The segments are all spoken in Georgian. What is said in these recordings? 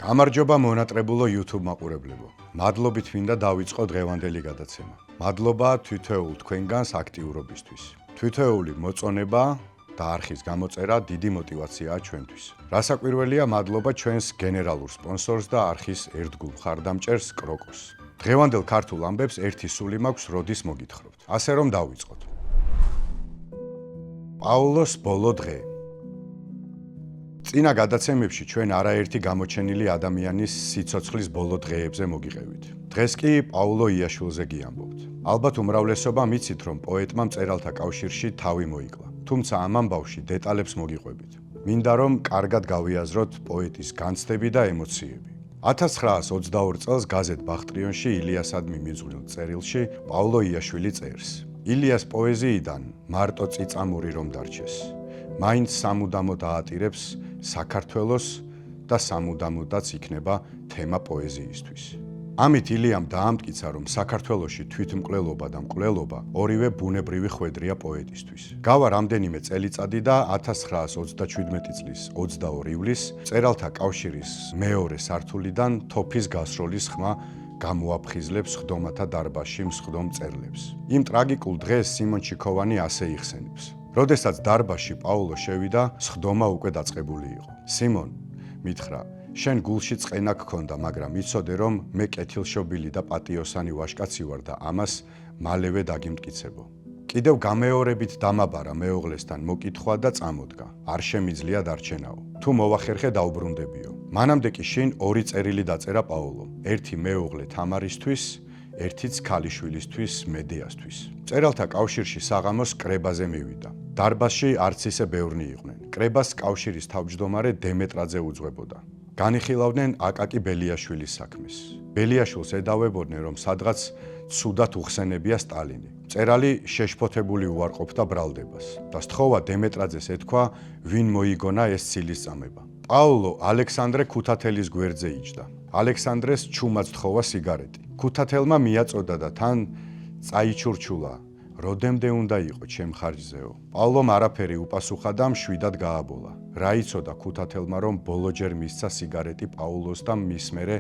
გამარჯობა მონატრებულო YouTube მაყურებლებო. მადლობით მინდა დავიწყო დღევანდელი გადაცემა. მადლობა თითოეულ თქვენგანს აქტიურობისთვის. თითოეული მოწონება და არხის გამოწერა დიდი мотиваციაა ჩვენთვის. რასაკვირველია, მადლობა ჩვენს გენერალურ სპონსორს და არხის ერთგულ მხარდამჭერს კროკოს. დღევანდელ ქართულ ამბებს ერთი სული მაქვს, როდის მოგითხრობთ. ასე რომ დავიწყოთ. პაულოს ბოლო დღე. წინა გადაცემებში ჩვენ არაერთი გამოჩენილი ადამიანის სიცოცხლის ბოლო დღეებზე მოგიყევით. დღეს კი პაულო იაშვილზე გიამბობთ. ალბათ უმრავლესობა მიცით, რომ პოეტმა მწერალთა კავშირში თავი მოიკლა. თუმცა ამ ამბავში დეტალებს მოგიყვებით. მინდა რომ კარგად გავიაზროთ პოეტის განცდები და ემოციები. 1922 წელს გაზეთ ბახტრიონში ილიასადმი მიძღვნილ წერილში პაულო იაშვილი წერს. ილიას პოეზიიდან მარტო წიწამური რომ დარჩეს. მაინც სამუდამოდ აატირებს საქართველოს და სამუდამოდაც იქნება თემა პოეზიისთვის. ამით ილიამ დაამტკიცა, რომ საქართველოში თვითმკვლელობა და მკვლელობა ორივე ბუნებრივი ხვედრია პოეტისთვის. გავა რამდენიმე წელიწადი და 1937 წლის 22 ივლისს მწერალთა კავშირის მეორე სართულიდან თოფის გასროლის ხმა გამოაფხიზლებს ხდომათა დარბაზში მსხდომ მწერლებს. იმ ტრაგიკულ დღეს სიმონ ჩიქოვანი ასე იხსენებს. როდესაც დარბაზში პაულო შევიდა, სხდომა უკვე დაწყებული იყო. სიმონ, მითხრა, შენ გულში წყენა გქონდა, მაგრამ იცოდე, რომ მე კეთილშობილი და პატიოსანი ვაჟკაცი ვარ და ამას მალევე დაგიმტკიცებო. კიდევ გამეორებით დამაბარა მეუღლესთან მოკითხვა და წამოდგა. არ შემიძლია დარჩენაო. თუ მოვახერხე დაუბრუნდებიო. მანამდე კი შინ ორი წერილი დაწერა პაულომ. ერთი მეუღლე თამარისთვის, ერთიც ქალიშვილისთვის, მედეასთვის. მწერალთა კავშირში საღამოს კრებაზე მივიდა. დარბაზში არც ისე ბევრნი იყვნენ. კრებას კავშირის თავმჯდომარე დემეტრაძე უძღვებოდა. განიხილავდნენ აკაკი ბელიაშვილის საქმეს. ბელიაშვილს ედავებოდნენ, რომ სადღაც ცუდად უხსენებია სტალინი. მწერალი შეშფოთებული უარყოფდა ბრალდებას და სთხოვა დემეტრაძეს ეთქვა, ვინ მოიგონა ეს ცილისწამება. პაულო ალექსანდრე ქუთათელის გვერდზე იჯდა. ალექსანდრეს ჩუმად სთხოვა სიგარეტი. ქუთათელმა მიაწოდა და თან წაიჩურჩულა. როდემდე უნდა იყო ჩემ ხარჯზეო. პაულომ არაფერი უპასუხა და მშვიდად გააბოლა. რა იცოდა ქუთათელმა, რომ ბოლოჯერ მისცა სიგარეტი პაულოს და მის მერე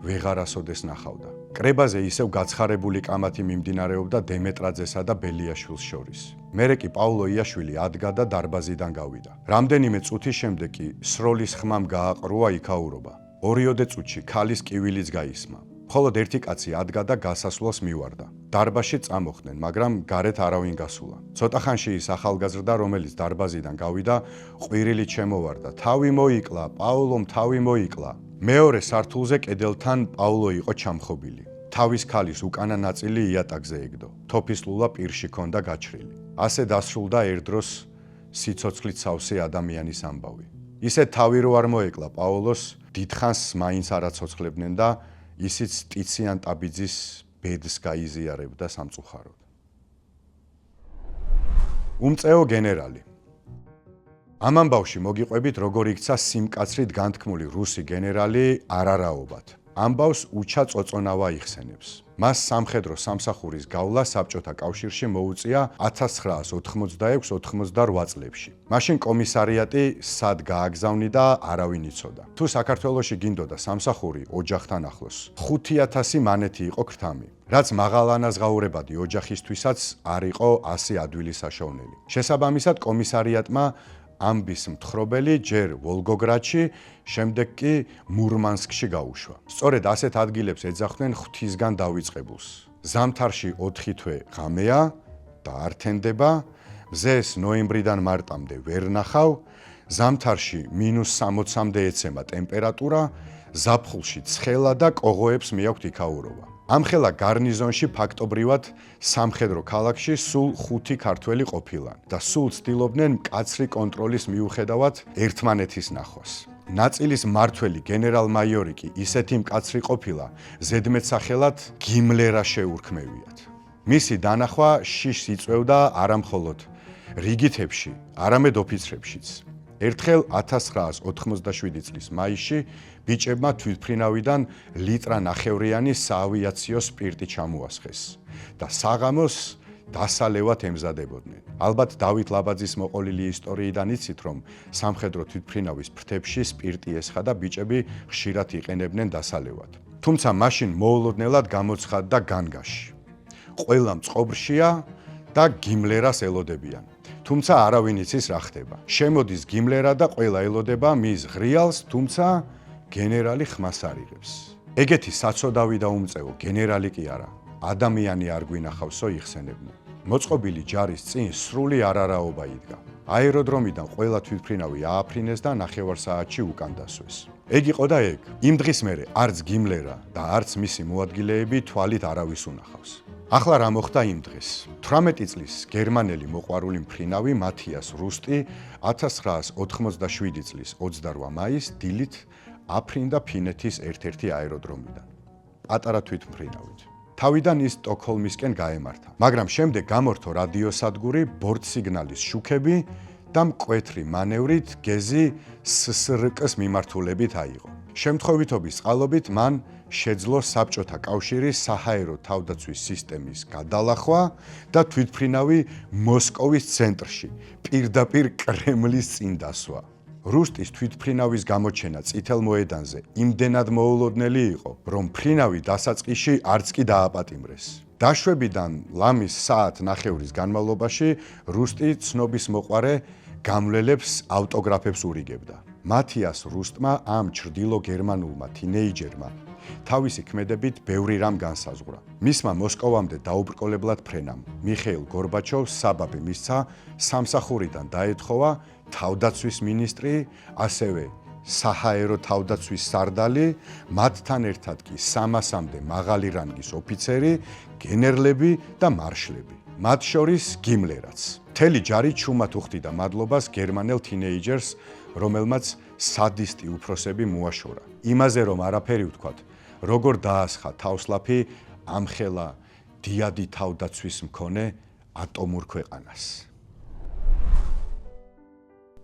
ვეღარასოდეს ნახავდა. კრებაზე ისევ გაცხარებული კამათი მიმდინარეობდა დემეტრაძესა და ბელიაშვილს შორის. მერე კი პაულო იაშვილი ადგა და დარბაზიდან გავიდა. რამდენიმე წუთის შემდეგ კი სროლის ხმამ გააყრუა იქაურობა. ორიოდე წუთში ქალის კივილიც გაისმა. მხოლოდ ერთი კაცი ადგა და გასასვლელს მივარდა. დარბაზში წამოხდნენ, მაგრამ გარეთ არავინ გასულა. ცოტა ხანში ის ახალგაზრდა, რომელიც დარბაზიდან გავიდა, ყვირილით შემოვარდა. თავი მოიკლა, პაულომ თავი მოიკლა. მეორე სართულზე კედელთან პაულო იყო ჩამხობილი. თავის ქალის უკანა ნაწილი იატაკზე ეგდო. თოფის ლულა პირში ჰქონდა გაჩრილი. ასე დასრულდა ერთდროს სიცოცხლით სავსე ადამიანის ამბავი. ისე თავი რო არ მოეკლა პაულოს, დიდხანს მაინც არ აცოცხლებდნენ და ისიც ტიციან ტაბიძის ბედს გაიზიარებდა სამწუხაროდ. უმწეო გენერალი. ამ ამბავში მოგიყვებით, როგორ იქცა სიმკაცრით განთქმული რუსი გენერალი არარაობად. ამბავს უჩა წოწონავა იხსენებს. მას სამხედრო სამსახურის გავლა საბჭოთა კავშირში მოუწია 1986-88 წლებში. მაშინ კომისარიატი სად გააგზავნი და არავინ იცოდა. თუ საქართველოში გინდოდა სამსახური ოჯახთან ახლოს, 5000 მანეთი იყო ქრთამი. რაც მაღალანაზღაურებადი ოჯახისთვისაც არ იყო 100 ადვილი საშოვნელი. შესაბამისად კომისარიატმა ამბის მთხრობელი ჯერ ვოლგოგრადში, შემდეგ კი მურმანსკში გაუშვა. სწორედ ასეთ ადგილებს ეძახდნენ ღვთისგან დავიწყებულს. ზამთარში 4 თვე ღამეა და არ თენდება, მზეს ნოემბრიდან მარტამდე ვერ ნახავ, ზამთარში -60-მდე ეცემა ტემპერატურა, ზაფხულში ცხელა და კოღოებს მიაქვთ იქაურობა. ამხელა გარნიზონში ფაქტობრივად სამხედრო ქალაქში სულ 5 ქართველი ყოფილან და სულ ცდილობდნენ მკაცრი კონტროლის მიუხედავად ერთმანეთის ნახვას. ნაწილის მმართველი გენერალ-მაიორი კი ისეთი მკაცრი ყოფილა, ზედმეტსახელად გიმლერა შეურქმევიათ. მისი დანახვა შიშს იწვევდა არამხოლოდ რიგითებში, არამედ ოფიცრებშიც. ერთხელ 1987 წლის მაისში ბიჭებმა თვითმფრინავიდან ლიტრა ნახევრიანი საავიაციო სპირტი ჩამოასხეს და საღამოს დასალევად ემზადებოდნენ. ალბათ დავით ლაბაძის მოყოლილი ისტორიიდან იცით, რომ სამხედრო თვითმფრინავის ფრთებში სპირტი ესხა და ბიჭები ხშირად იყენებდნენ დასალევად. თუმცა მაშინ მოულოდნელად გამოცხადდა განგაში. ყველა მწყობრშია და გიმლერას ელოდებიან. თუმცა არავინ იცის რა ხდება. შემოდის გიმლერა და ყველა ელოდება მის ღრიალს, თუმცა გენერალი ხმას არ იღებს. ეგეთი საცოდავი და უმწეო გენერალი კი არა. ადამიანი არ გვინახავსო იხსენებდნენ. მოწყობილი ჯარის წინ სრული არარაობა იდგა. აეროდრომიდან ყველა თვითმფრინავი ააფრინეს და ნახევარსაათში უკან დასვეს. ეგ იყო და ეგ. იმ დღის მერე არც გიმლერა და არც მისი მოადგილეები თვალით არავის უნახავს. ახლა რა მოხდა იმ დღეს? 18 წლის გერმანელი მოყვარული მფრინავი მათიას რუსტი 1987 წლის 28 მაისს დილით აფრინდა ფინეთის ერთ-ერთი აეროდრომიდან. პატარა თვითმფრინავით. თავიდან ის სტოკჰოლმისკენ გაემართა, მაგრამ შემდეგ გამორთო რადიოსადგური ბორტსიგნალის შუქები და მკვეთრი მანევრით გეზი SSRK-ს მიმართულებით აიღო. შემთხვევითობის წყალობით მან შეძლო საბჭოთა კავშირის საჰაერო თავდაცვის სისტემის გადალახვა და თვითმფრინავი მოსკოვის ცენტრში, პირდაპირ კრემლის წინ დასვა. რუსტის თვითმფრინავის გამოჩენა წითელ მოედანზე იმდენად მოულოდნელი იყო, რომ მფრინავი დასაწყისში არც კი დააპატიმრეს. დაშვებიდან ლამის საათ-ნახევრის განმავლობაში რუსტი ცნობის მოყვარე გამვლელებს ავტოგრაფებს ურიგებდა. მათიას რუსტმა ამ ჩრდილო გერმანულმა თინეიჯერმა თავისი ქმედებით ბევრი რამ განსაზღვრა. მისმა მოსკოვამდე დაუბრკოლებლად ფრენამ მიხეილ გორბაჩოვს საბაბი მისცა სამსახურიდან დაეთხოვა თავდაცვის მინისტრი, ასევე საჰაერო თავდაცვის სარდალი, მათთან ერთად კი 300-მდე მაღალი რანგის ოფიცერი, გენერლები და მარშლები. მათ შორის გიმლერაც. მთელი ჯარი ჩუმად უხდიდა მადლობას გერმანელ თინეიჯერს, რომელმაც სადისტი უფროსები მოაშორა. იმაზე რომ არაფერი ვთქვათ, როგორ დაასხა თავსლაფი ამხელა დიადი თავდაცვის მქონე ატომურ ქვეყანას.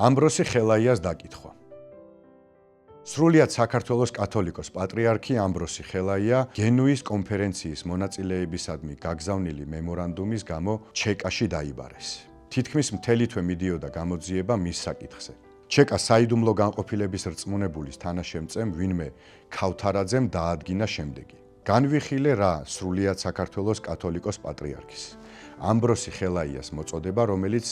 ამბროსი ხელაიას დაკითხვა. სრულიად საქართველოს კათოლიკოს პატრიარქი ამბროსი ხელაია გენუის კონფერენციის მონაწილეებისადმი გაგზავნილი მემორანდუმის გამო ჩეკაში დაიბარეს. თითქმის მთელი თვე მიდიოდა გამოძიება მის საკითხზე. ჩეკა საიდუმლო განყოფილების რწმუნებულის თანაშემწემ ვინმე ქავთარაძემ დაადგინა შემდეგი. განვიხილე რა სრულიად საქართველოს კათოლიკოს პატრიარქის ამბროსი ხელაიას მოწოდება, რომელიც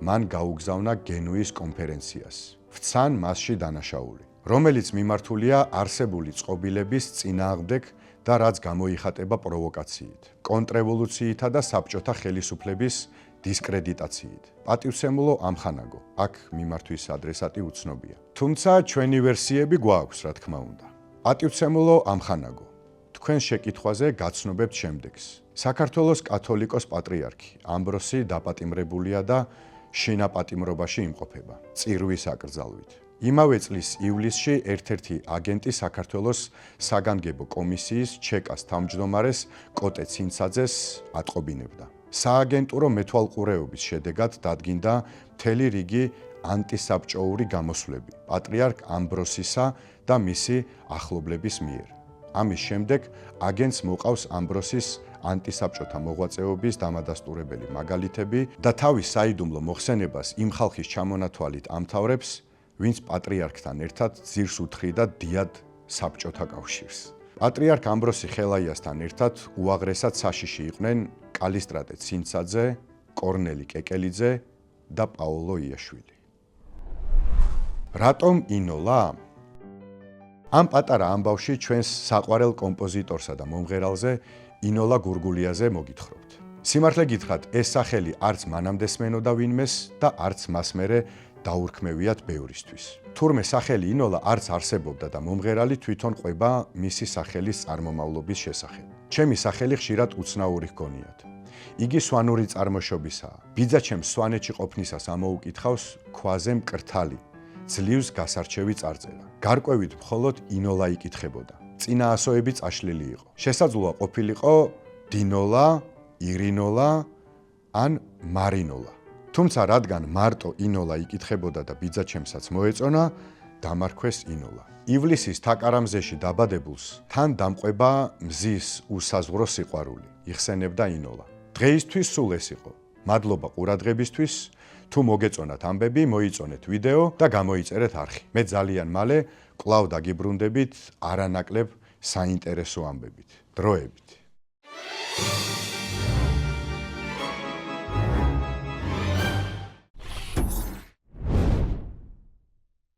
მან გაუგზავნა გენუის კონფერენციას. ვცან მასში დანაშაული, რომელიც მიმართულია არსებული წყობილების წინააღმდეგ და რაც გამოიხატება პროვოკაციით, კონტრრევოლუციითა და საბჭოთა ხელისუფლების დისკრედიტაციით. პატივცემულო ამხანაგო, აქ მიმართვის ადრესატი უცნობია. თუმცა ჩვენი ვერსიები გვაქვს, რა თქმა უნდა. პატივცემულო ამხანაგო. თქვენ შეკითხვაზე გაცნობებთ შემდეგს. საქართველოს კათოლიკოს პატრიარქი ამბროსი დაპატიმრებულია და შინაპატიმრობაში იმყოფება წირვის აკრძალვით. იმავე წლის ივლისში ერთ-ერთი აგენტი საქართველოს საგანგებო კომისიის ჩეკას თავმჯდომარეს კოტე ცინცაძეს ატყობინებდა. სააგენტურო მეთვალყურეობის შედეგად დადგინდა მთელი რიგი ანტისაბჭოური გამოსვლები პატრიარქ ამბროსისა და მისი ახლობლების მიერ. ამის შემდეგ აგენტს მოყავს ამბროსის ანტისაბჭოთა მოღვაწეობის დამადასტურებელი მაგალითები და თავის საიდუმლო მოხსენებას იმ ხალხის ჩამონათვალით ამთავრებს, ვინც პატრიარქთან ერთად ძირს უთხრიდა დიად საბჭოთა კავშირს. პატრიარქ ამბროსი ხელაიასთან ერთად უაღრესად საშიში იყვნენ კალისტრატე ცინცაძე, კორნელი კეკელიძე და პაოლო იაშვილი. რატომ ინოლა? ამ პატარა ამბავში ჩვენს საყვარელ კომპოზიტორსა და მომღერალზე ინოლა გურგულიაზე მოგითხრობთ. სიმართლე გითხრათ, ეს სახელი არც მანამდე სმენოდა ვინმეს და არც მას მერე დაურქმევიათ ბევრისთვის. თურმე სახელი ინოლა არც არსებობდა და მომღერალი თვითონ ყვება მისი სახელის წარმომავლობის შესახებ. ჩემი სახელი ხშირად უცნაური ჰგონიათ. იგი სვანური წარმოშობისაა. ბიძაჩემს სვანეთში ყოფნისას ამოუკითხავს ქვაზე მკრთალი, ძლივს გასარჩევი წარწერა. გარკვევით მხოლოდ ინოლა იკითხებოდა. წინაასოები წაშლილი იყო. შესაძლოა ყოფილიყო დინოლა, ირინოლა ან მარინოლა. თუმცა რადგან მარტო ინოლა იკითხებოდა და ბიძაჩემსაც მოეწონა, დამარქვეს ინოლა. ივლისის თაკარამზეში დაბადებულს თან დამყვება მზის უსაზღვრო სიყვარული, იხსენებდა ინოლა. დღეისთვის სულ ეს იყო. მადლობა ყურადღებისთვის. თუ მოგეწონათ ამბები, მოიწონეთ ვიდეო და გამოიწერეთ არხი. მე ძალიან მალე კვლავ დაგიბრუნდებით არანაკლებ საინტერესო ამბებით. დროებით.